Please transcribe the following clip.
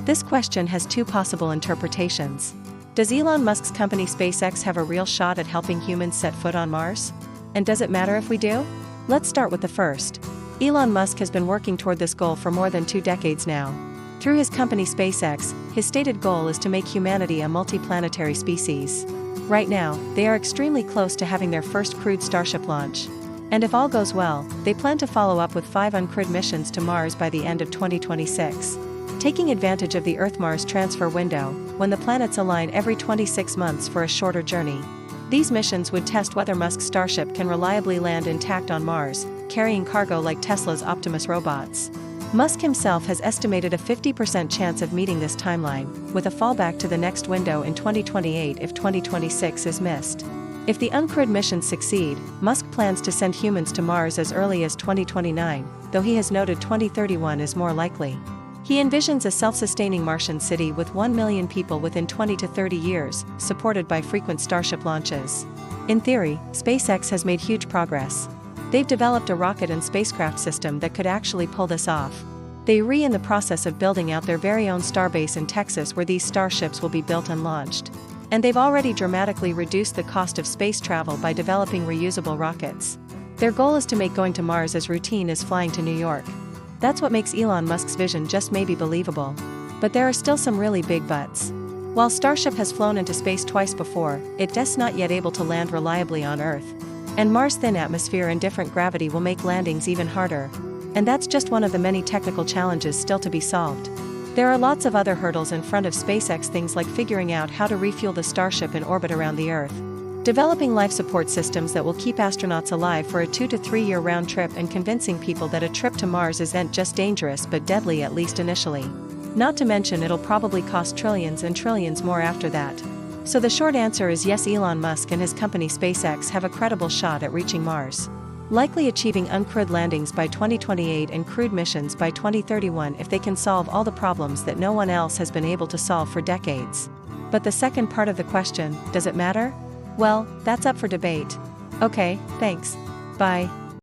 This question has two possible interpretations. Does Elon Musk's company SpaceX have a real shot at helping humans set foot on Mars? And does it matter if we do? Let's start with the first. Elon Musk has been working toward this goal for more than 2 decades now. Through his company SpaceX, his stated goal is to make humanity a multiplanetary species. Right now, they are extremely close to having their first crewed Starship launch. And if all goes well, they plan to follow up with 5 uncrewed missions to Mars by the end of 2026. Taking advantage of the Earth-Mars transfer window, when the planets align every 26 months for a shorter journey. These missions would test whether Musk's Starship can reliably land intact on Mars, carrying cargo like Tesla's Optimus robots. Musk himself has estimated a 50% chance of meeting this timeline, with a fallback to the next window in 2028 if 2026 is missed. If the uncrewed missions succeed, Musk plans to send humans to Mars as early as 2029, though he has noted 2031 is more likely. He envisions a self-sustaining Martian city with 1 million people within 20 to 30 years, supported by frequent Starship launches. In theory, SpaceX has made huge progress. They've developed a rocket and spacecraft system that could actually pull this off. They are in the process of building out their very own starbase in Texas where these starships will be built and launched. And they've already dramatically reduced the cost of space travel by developing reusable rockets. Their goal is to make going to Mars as routine as flying to New York. That's what makes Elon Musk's vision just maybe believable. But there are still some really big buts. While Starship has flown into space twice before, it's not yet able to land reliably on Earth. And Mars' thin atmosphere and different gravity will make landings even harder. And that's just one of the many technical challenges still to be solved. There are lots of other hurdles in front of SpaceX, things like figuring out how to refuel the Starship in orbit around the Earth, developing life support systems that will keep astronauts alive for a 2 to 3 year round trip, and convincing people that a trip to Mars isn't just dangerous but deadly, at least initially. Not to mention it'll probably cost trillions and trillions more after that. So the short answer is yes, Elon Musk and his company SpaceX have a credible shot at reaching Mars. Likely achieving uncrewed landings by 2028 and crewed missions by 2031 if they can solve all the problems that no one else has been able to solve for decades. But the second part of the question, does it matter? Well, that's up for debate. Okay, thanks. Bye.